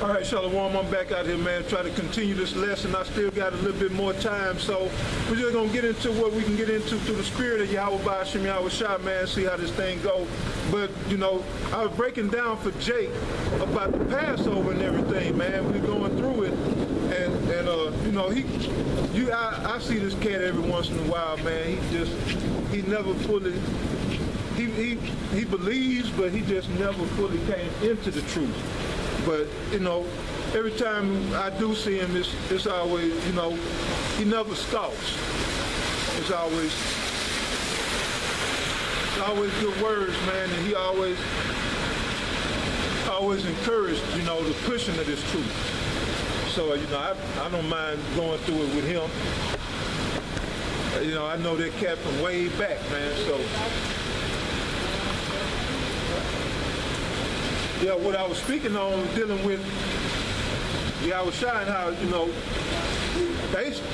All right, Shalom, I'm back out here, man, try to continue this lesson. I still got a little bit more time, so we're just going to get into what we can get into through the spirit of Yahweh Ba'ashem Yahweh Shah, man, see how this thing go. But, you know, I was breaking down for Jake about the Passover and everything, man. We're going through it, and you know, I see this cat every once in a while, man. He never fully, he believes, but he just never fully came into the truth. But, you know, every time I do see him, it's always, you know, he never scoffs. It's always good words, man, and he always encouraged, you know, the pushing of this truth. So, you know, I don't mind going through it with him. You know, I know that cat from way back, man, so. Yeah, what I was speaking on was dealing with Yahweh Shai and how, you know, basically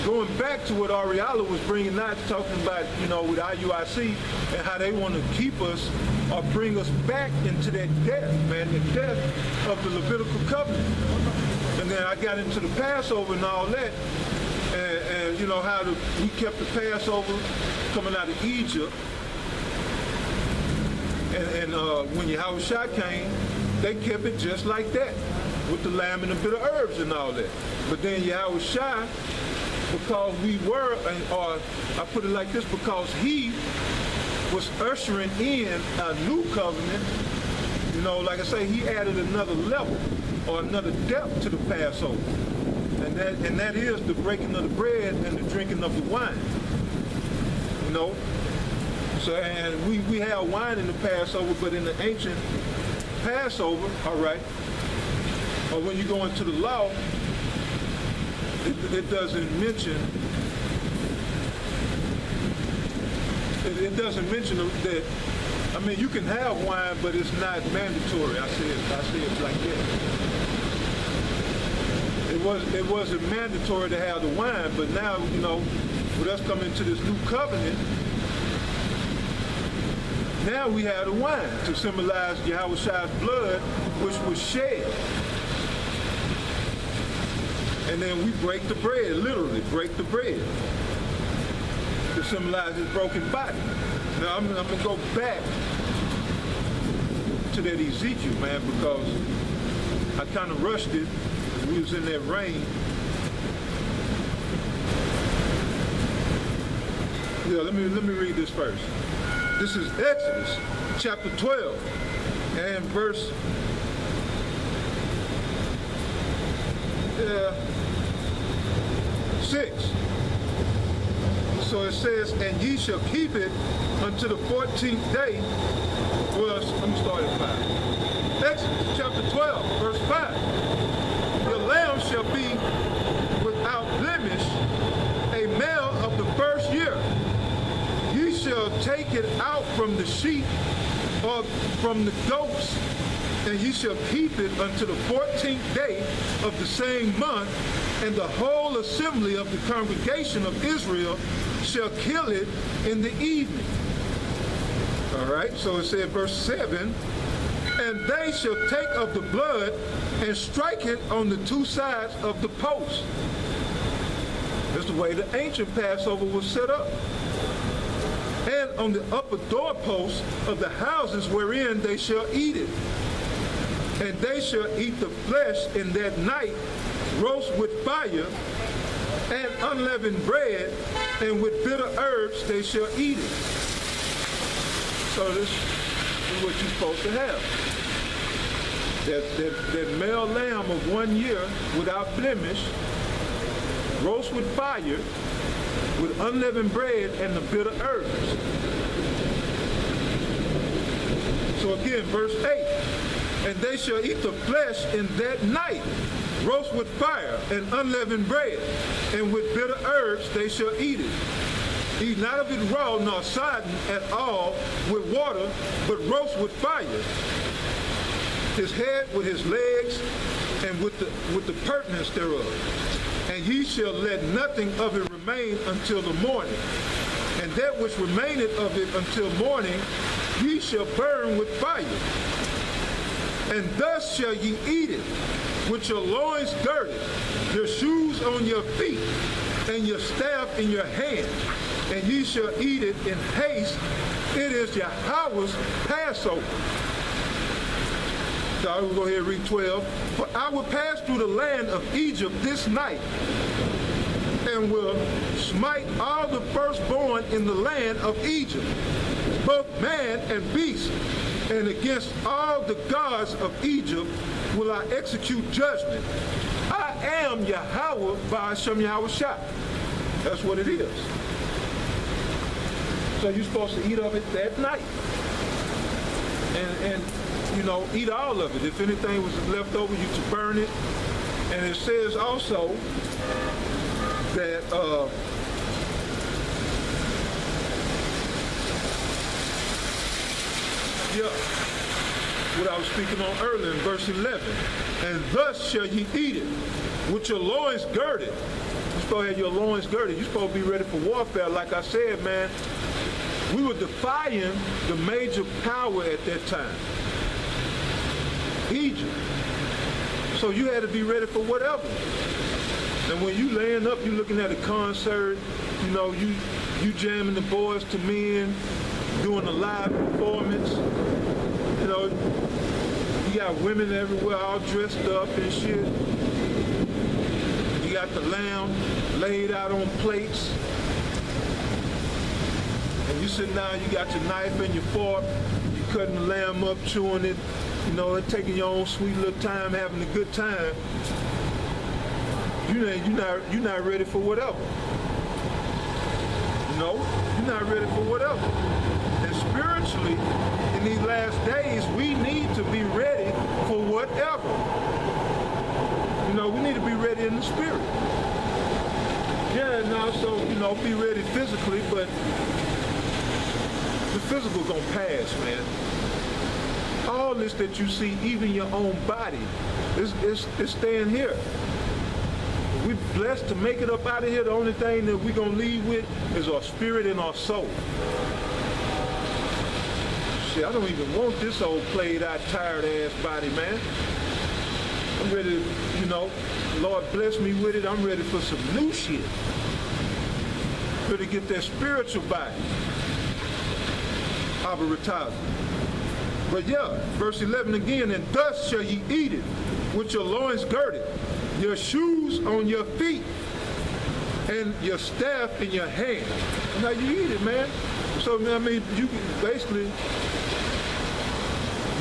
going back to what Ariala was bringing out, talking about, you know, with IUIC and how they want to keep us or bring us back into that death, man, the death of the Levitical covenant. And then I got into the Passover and all that, and you know, how we kept the Passover coming out of Egypt. And when Yahweh Shai came, they kept it just like that, with the lamb and the bitter herbs and all that. But then Yahweh Shai, because we were, or I put it like this, because he was ushering in a new covenant, you know, like I say, he added another level or another depth to the Passover. And that is the breaking of the bread and the drinking of the wine, you know. So, and we have wine in the Passover, but in the ancient Passover, all right, or when you go into the law, it doesn't mention, it doesn't mention that, I mean, you can have wine, but it's not mandatory. I say it like that. It wasn't mandatory to have the wine, but now, you know, with us coming to this new covenant, now we have the wine to symbolize Yahweh Shai's blood, which was shed. And then we break the bread, literally break the bread, to symbolize his broken body. Now I'm gonna go back to that Ezekiel, man, because I kind of rushed it. We was in that rain. Yeah, let me read this first. This is Exodus chapter 12 and verse 6. So it says, and ye shall keep it unto the 14th day. Well, let me start at 5. Exodus chapter 12, verse 5. Your lamb shall be without blemish, a male of the first year. Ye shall take it out from the sheep or from the goats, and ye shall keep it unto the 14th day of the same month, and the whole assembly of the congregation of Israel shall kill it in the evening. All right, so it said verse 7, and they shall take of the blood and strike it on the two sides of the post. That's the way the ancient Passover was set up. And on the upper doorposts of the houses wherein they shall eat it. And they shall eat the flesh in that night, roast with fire, and unleavened bread, and with bitter herbs they shall eat it. So this is what you're supposed to have. That male lamb of 1 year without blemish, roast with fire, with unleavened bread and the bitter herbs. So again, verse 8, and they shall eat the flesh in that night, roast with fire and unleavened bread, and with bitter herbs they shall eat it. Eat not of it raw nor sodden at all with water, but roast with fire, his head with his legs, and with the purtenance thereof. And ye shall let nothing of it remain until the morning. And that which remaineth of it until morning, ye shall burn with fire. And thus shall ye eat it, with your loins girded, your shoes on your feet, and your staff in your hand. And ye shall eat it in haste. It is Yahweh's Passover. So I will go ahead and read 12. For I will pass through the land of Egypt this night, and will smite all the firstborn in the land of Egypt, both man and beast. And against all the gods of Egypt will I execute judgment. I am Yahweh by Hashem Yahweh Shah. That's what it is. So you're supposed to eat of it that night. And you know, eat all of it. If anything was left over, you to burn it. And it says also that what I was speaking on earlier in verse 11. And thus shall ye eat it, with your loins girded. You're supposed to have your loins girded. You're supposed to be ready for warfare. Like I said, man, we were defying the major power at that time, Egypt. So you had to be ready for whatever. And when you laying up, you looking at a concert, you know, you jamming the Boys to Men, doing a live performance. You know, you got women everywhere all dressed up and shit. You got the lamb laid out on plates. And you sitting down, you got your knife and your fork, you cutting the lamb up, chewing it, you know, and taking your own sweet little time, having a good time. You're not ready for whatever. You know, you're not ready for whatever. And spiritually, in these last days, we need to be ready for whatever. You know, we need to be ready in the spirit. Yeah, and also, you know, be ready physically, but the physical gonna pass, man. All this that you see, even your own body, is staying here. We're blessed to make it up out of here. The only thing that we're gonna leave with is our spirit and our soul. Shit, I don't even want this old played out, tired ass body, man. I'm ready to, you know, Lord bless me with it. I'm ready for some new shit. Ready to get that spiritual body. Retire. But yeah, verse 11 again, and thus shall ye eat it, with your loins girded, your shoes on your feet, and your staff in your hand. And how you eat it, man. So, I mean, you basically,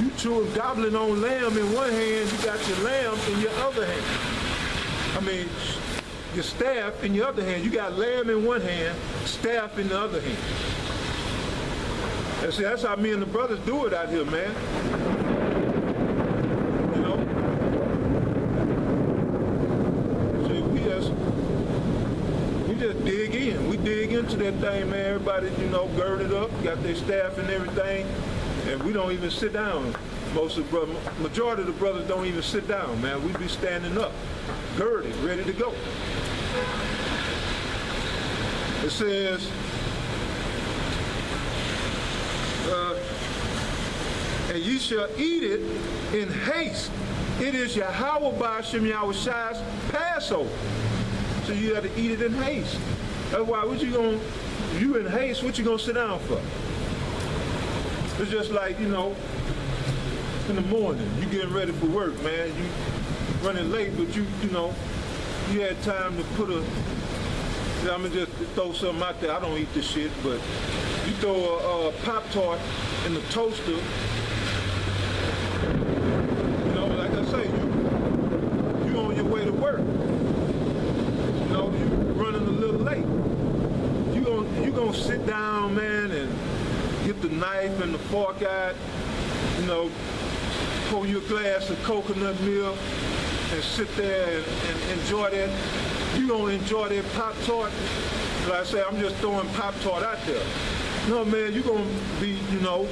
you chewing, gobbling on lamb in one hand, you got your lamb in your other hand. I mean, your staff in your other hand. You got lamb in one hand, staff in the other hand. And see, that's how me and the brothers do it out here, man. You know? See, we just dig in. We dig into that thing, man. Everybody, you know, girded up, got their staff and everything, and we don't even sit down. Majority of the brothers don't even sit down, man. We be standing up, girded, ready to go. It says, and ye shall eat it in haste. It is Yahweh by Hashem Yahweh Shai's Passover. So you got to eat it in haste. That's why, you in haste, what you gonna sit down for? It's just like, you know, in the morning, you getting ready for work, man. You running late, but you know, you had time to put I'm gonna just throw something out there. I don't eat this shit, but you throw a Pop-Tart in the toaster. You know, like I say, you on your way to work. You know, you running a little late. You gonna sit down, man, and get the knife and the fork out. You know, pour you a glass of coconut milk and sit there and enjoy that. You gonna enjoy that Pop-Tart. Like I say, I'm just throwing Pop-Tart out there. No, man, you gonna be, you know,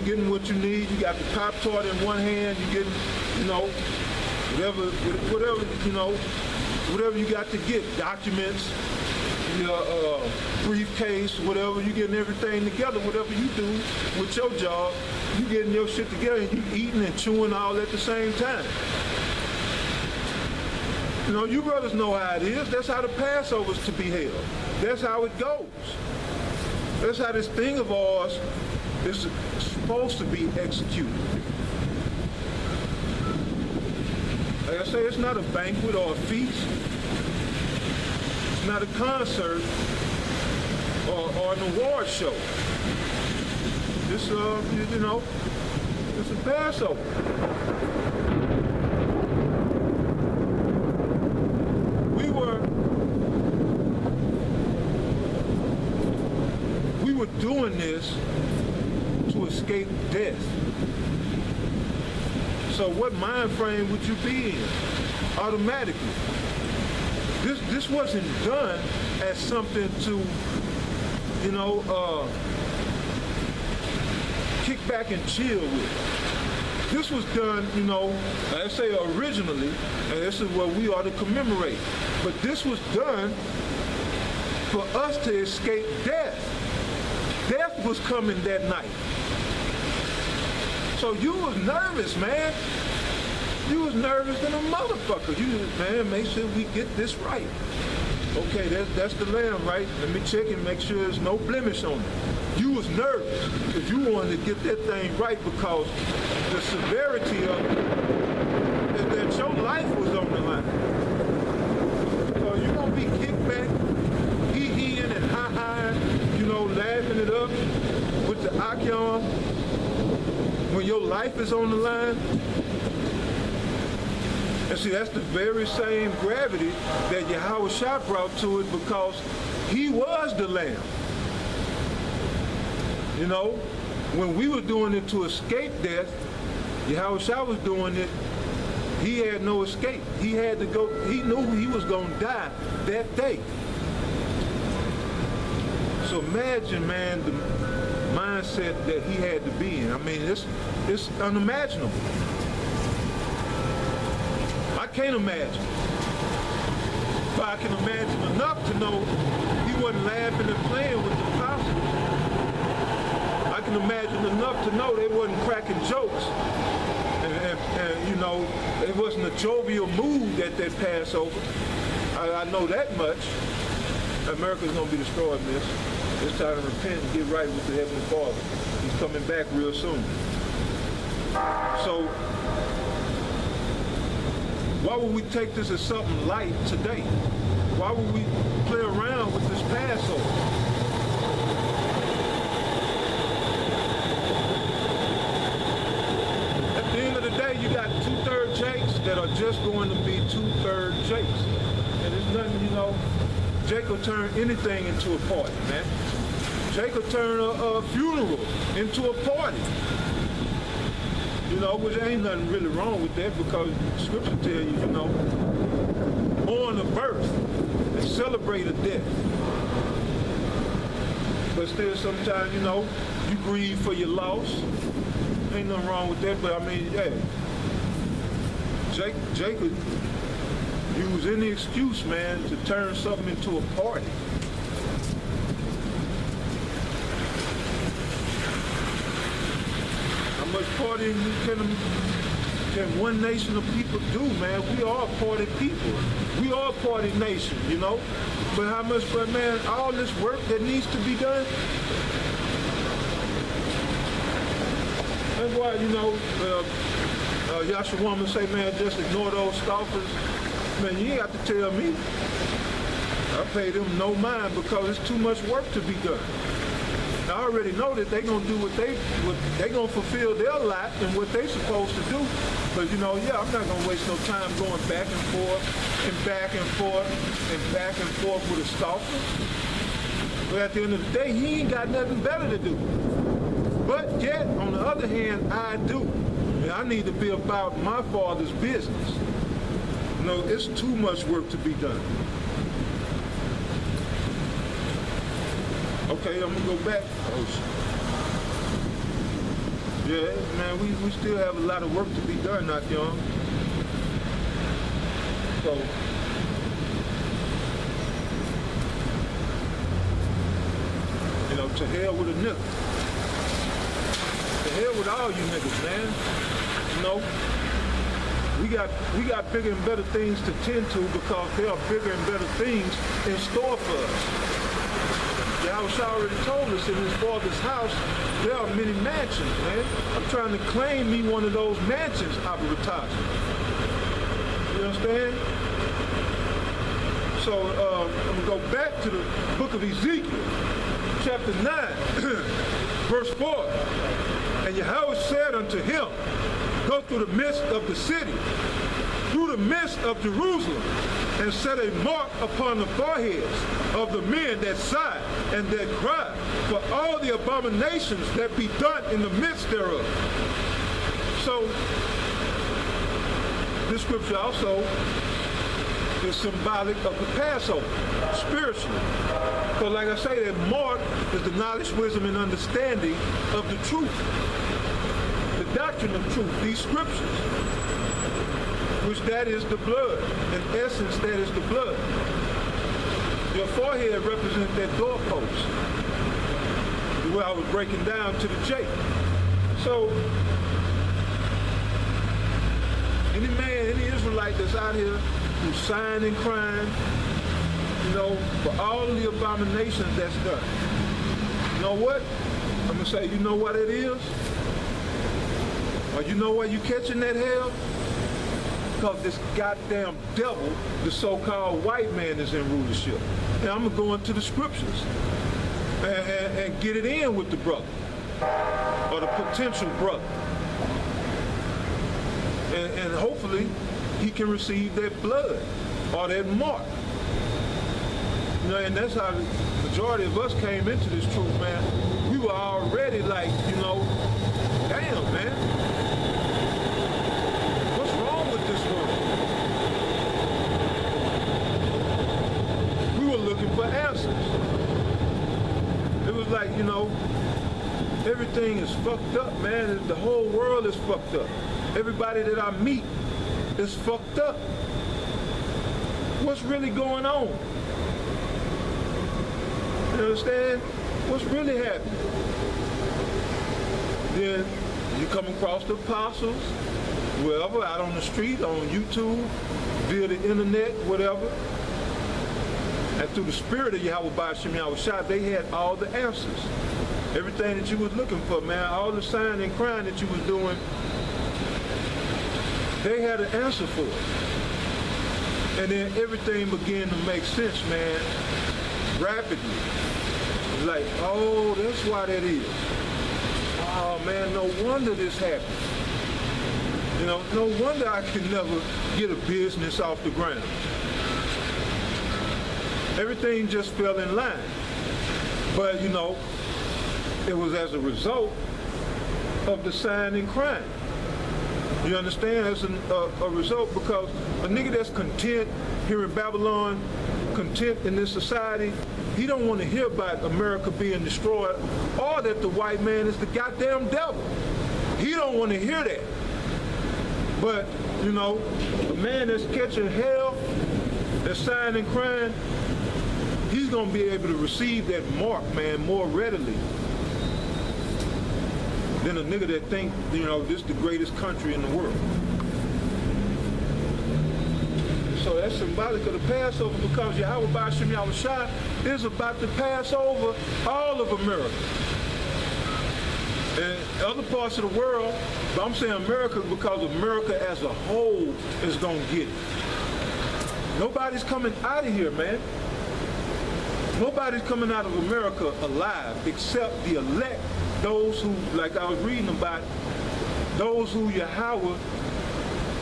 getting what you need. You got the Pop-Tart in one hand. You getting, you know, whatever, you know, whatever you got to get. Documents, your briefcase, whatever. You getting everything together. Whatever you do with your job, You getting your shit together and you eating and chewing all at the same time. You know, you brothers know how it is. That's how the Passover's to be held. That's how it goes. That's how this thing of ours is supposed to be executed. Like I say, it's not a banquet or a feast. It's not a concert or an award show. It's, you know, it's a Passover. We were doing this to escape death. So what mind frame would you be in automatically? This wasn't done as something to, you know, kick back and chill with. This was done, you know, let's say originally, and this is what we ought to commemorate. But this was done for us to escape death. Death was coming that night. So you was nervous, man. You was nervous than a motherfucker. You just, man, make sure we get this right. Okay, that's the lamb, right? Let me check and make sure there's no blemish on it. You was nervous because you wanted to get that thing right because the severity of it is that your life was on the line. So you're going to be kicked back, hee-heeing and ha-haing, you know, laughing it up with the akyam when your life is on the line. And see, that's the very same gravity that Yahweh Shah brought to it because he was the lamb. You know, when we were doing it to escape death, Yahweh Shah was doing it, he had no escape. He had to go, he knew he was going to die that day. So imagine, man, the mindset that he had to be in. I mean, it's unimaginable. I can't imagine. But I can imagine enough to know he wasn't laughing and playing with the apostles. I can imagine enough to know they wasn't cracking jokes. And you know, it wasn't a jovial mood at that Passover. I know that much. America's going to be destroyed, miss. It's time to repent and get right with the Heavenly Father. He's coming back real soon. So, why would we take this as something light today? Why would we play around with this Passover? At the end of the day, you got 2/3 Jakes that are just going to be 2/3 Jakes. And there's nothing, you know, Jake will turn anything into a party, man. Jake will turn a funeral into a party. You know, which ain't nothing really wrong with that because Scripture tell you, you know, mourn a birth and celebrate a death. But still sometimes, you know, you grieve for your loss. Ain't nothing wrong with that, but I mean, yeah. Jake would use any excuse, man, to turn something into a party. How much partying can one nation of people do, man? We are party people. We are a party nation, you know? But how much, but man, all this work that needs to be done, that's why, you know, Yahshua woman say, man, just ignore those scoffers. Man, you ain't got to tell me. I pay them no mind because it's too much work to be done. I already know that they're gonna do what they gonna fulfill their lot and what they supposed to do. But you know, yeah, I'm not gonna waste no time going back and forth and back and forth and back and forth with a scoffer. But at the end of the day, he ain't got nothing better to do. But yet, on the other hand, I do. And I need to be about my Father's business. You know, it's too much work to be done. Okay, I'm gonna go back. Yeah, man, we still have a lot of work to be done, not young. So, you know, to hell with a nickel. The hell with all you niggas, man. You know, we got bigger and better things to tend to because there are bigger and better things in store for us. Yahweh already told us in his father's house, there are many mansions, man. I'm trying to claim me one of those mansions, advertising. You understand? So I'm going to go back to the book of Ezekiel, chapter 9, verse 4. And Yahweh said unto him, go through the midst of the city, through the midst of Jerusalem, and set a mark upon the foreheads of the men that sigh and that cry for all the abominations that be done in the midst thereof. So, this scripture also is symbolic of the Passover, spiritually. Because like I say, that mark is the knowledge, wisdom, and understanding of the truth. The doctrine of truth, these scriptures, which that is the blood. In essence, that is the blood. Your forehead represents that doorpost, the way I was breaking down to the J. So, any man, any Israelite that's out here who's sighing and crying, you know, for all of the abominations that's done, you know what? I'm going to say, you know what it is? Or you know why you catching that hell? Because this goddamn devil, the so-called white man, is in rulership. And I'm going to go into the scriptures and get it in with the brother, or the potential brother. And hopefully he can receive that blood or that mark. You know, and that's how the majority of us came into this truth, man. We were already like, you know, damn, man. What's wrong with this world? We were looking for answers. It was like, you know, everything is fucked up, man. The whole world is fucked up. Everybody that I meet is fucked up. What's really going on? You understand? What's really happening? Then you come across the apostles, wherever, out on the street, on YouTube, via the internet, whatever. And through the spirit of Yahweh Ba'ashem Yahushua, they had all the answers. Everything that you was looking for, man, all the sighing and crying that you was doing, they had an answer for it. And then everything began to make sense, man, rapidly. Like, oh, that's why that is. Oh, man, no wonder this happened. You know, no wonder I could never get a business off the ground. Everything just fell in line. But, you know, it was as a result of the sighing and crying. You understand? As a result, because a nigga that's content here in Babylon, content in this society, he don't want to hear about America being destroyed or that the white man is the goddamn devil. He don't want to hear that. But, you know, a man that's catching hell, that's sighing and crying, he's going to be able to receive that mark, man, more readily than a nigga that think, you know, this is the greatest country in the world. So that's symbolic of the Passover, because Yahweh Ba'ashem Yahushua is about to pass over all of America. And other parts of the world, but I'm saying America because America as a whole is going to get it. Nobody's coming out of here, man. Nobody's coming out of America alive except the elect, those who, like I was reading about, those who Yahweh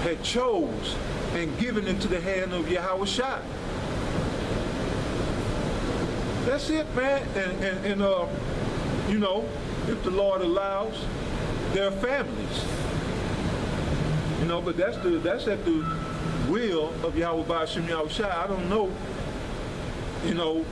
had chose and given into the hand of Yahweh Shai. That's it, man. And you know, if the Lord allows, their families. You know, but that's at the will of Yahweh Ba'ashem Yahushua. I don't know, you know,